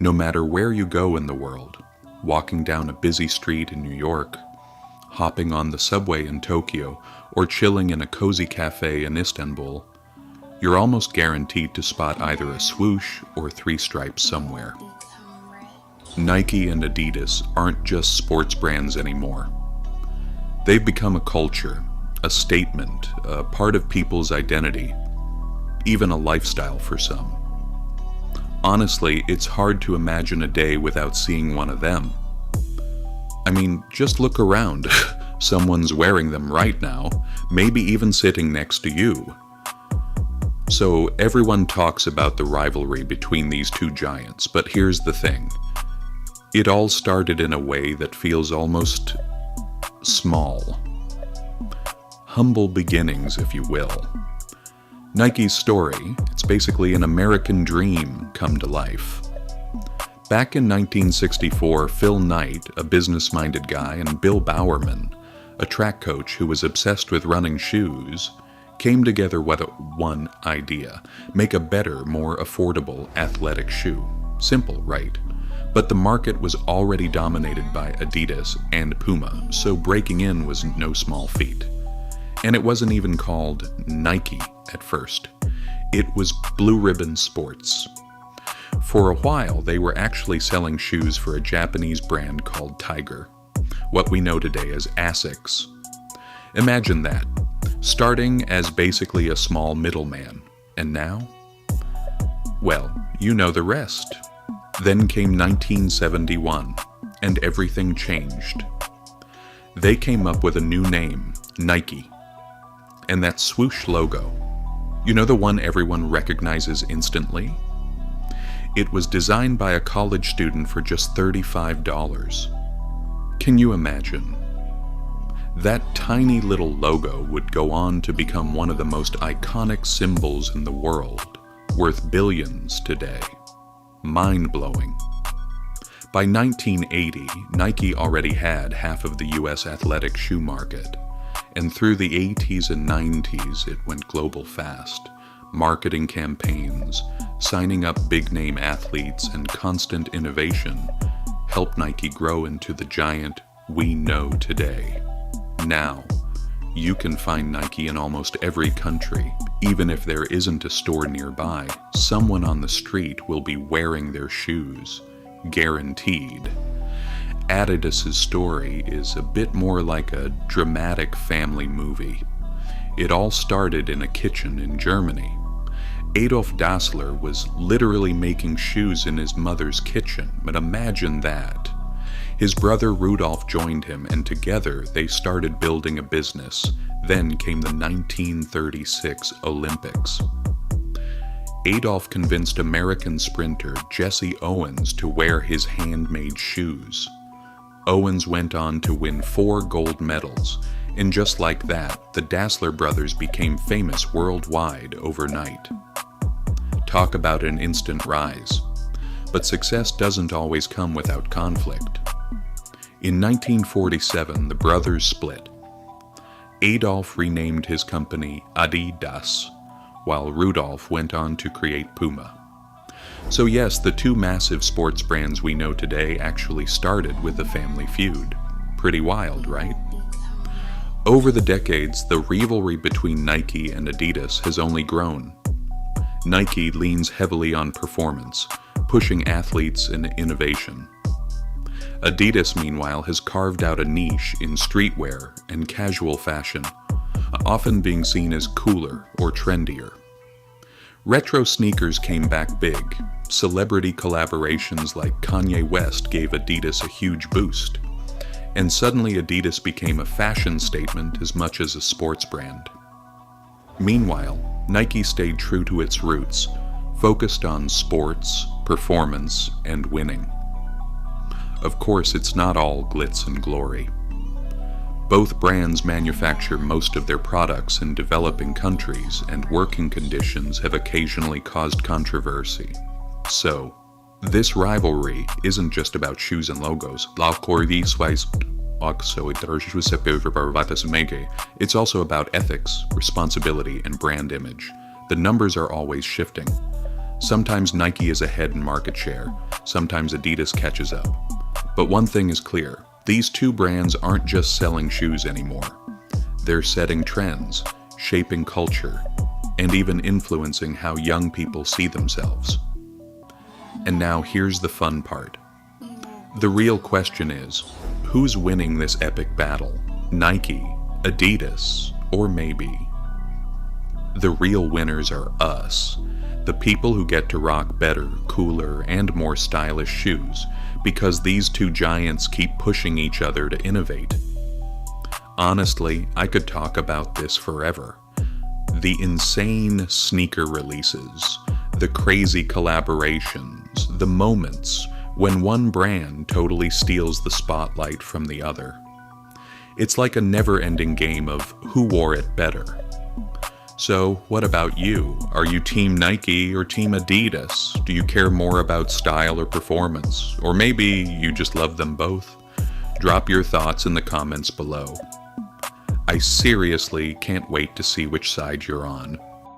No matter where you go in the world, walking down a busy street in New York, hopping on the subway in Tokyo, or chilling in a cozy cafe in Istanbul, you're almost guaranteed to spot either a swoosh or three stripes somewhere. Nike and Adidas aren't just sports brands anymore. They've become a culture, a statement, a part of people's identity, even a lifestyle for some. Honestly, it's hard to imagine a day without seeing one of them. I mean, just look around. Someone's wearing them right now, maybe even sitting next to you. So everyone talks about the rivalry between these two giants, but here's the thing. It all started in a way that feels almost small. Humble beginnings, if you will. Nike's story, it's basically an American dream come to life. Back in 1964, Phil Knight, a business-minded guy, and Bill Bowerman, a track coach who was obsessed with running shoes, came together with one idea: make a better, more affordable athletic shoe. Simple, right? But the market was already dominated by Adidas and Puma, so breaking in was no small feat. And it wasn't even called Nike at first. It was Blue Ribbon Sports. For a while, they were actually selling shoes for a Japanese brand called Tiger, what we know today as Asics. Imagine that, starting as basically a small middleman, and now? Well, you know the rest. Then came 1971, and everything changed. They came up with a new name, Nike, and that swoosh logo. You know the one everyone recognizes instantly? It was designed by a college student for just $35. Can you imagine? That tiny little logo would go on to become one of the most iconic symbols in the world, worth billions today. Mind-blowing. By 1980, Nike already had half of the US athletic shoe market, and through the 80s and 90s it went global fast. Marketing campaigns, signing up big-name athletes, and constant innovation helped Nike grow into the giant we know today. Now, you can find Nike in almost every country. Even if there isn't a store nearby, someone on the street will be wearing their shoes. Guaranteed. Adidas's story is a bit more like a dramatic family movie. It all started in a kitchen in Germany. Adolf Dassler was literally making shoes in his mother's kitchen, but imagine that. His brother Rudolf joined him, and together they started building a business. Then came the 1936 Olympics. Adolf convinced American sprinter Jesse Owens to wear his handmade shoes. Owens went on to win 4 gold medals, and just like that, the Dassler brothers became famous worldwide overnight. Talk about an instant rise. But success doesn't always come without conflict. In 1947, the brothers split. Adolf renamed his company Adidas, while Rudolf went on to create Puma. So yes, the two massive sports brands we know today actually started with a family feud. Pretty wild, right? Over the decades, the rivalry between Nike and Adidas has only grown. Nike leans heavily on performance, pushing athletes and innovation. Adidas, meanwhile, has carved out a niche in streetwear and casual fashion, often being seen as cooler or trendier. Retro sneakers came back big. Celebrity collaborations like Kanye West gave Adidas a huge boost. And suddenly Adidas became a fashion statement as much as a sports brand. Meanwhile, Nike stayed true to its roots, focused on sports, performance, and winning. Of course, it's not all glitz and glory. Both brands manufacture most of their products in developing countries, and working conditions have occasionally caused controversy. So, this rivalry isn't just about shoes and logos. It's also about ethics, responsibility, and brand image. The numbers are always shifting. Sometimes Nike is ahead in market share, sometimes Adidas catches up. But one thing is clear, these two brands aren't just selling shoes anymore. They're setting trends, shaping culture, and even influencing how young people see themselves. And now here's the fun part. The real question is, who's winning this epic battle? Nike, Adidas, or maybe? The real winners are us, the people who get to rock better, cooler, and more stylish shoes, because these two giants keep pushing each other to innovate. Honestly, I could talk about this forever. The insane sneaker releases, the crazy collaborations, the moments when one brand totally steals the spotlight from the other. It's like a never-ending game of who wore it better. So, what about you? Are you Team Nike or Team Adidas? Do you care more about style or performance? Or maybe you just love them both? Drop your thoughts in the comments below. I seriously can't wait to see which side you're on.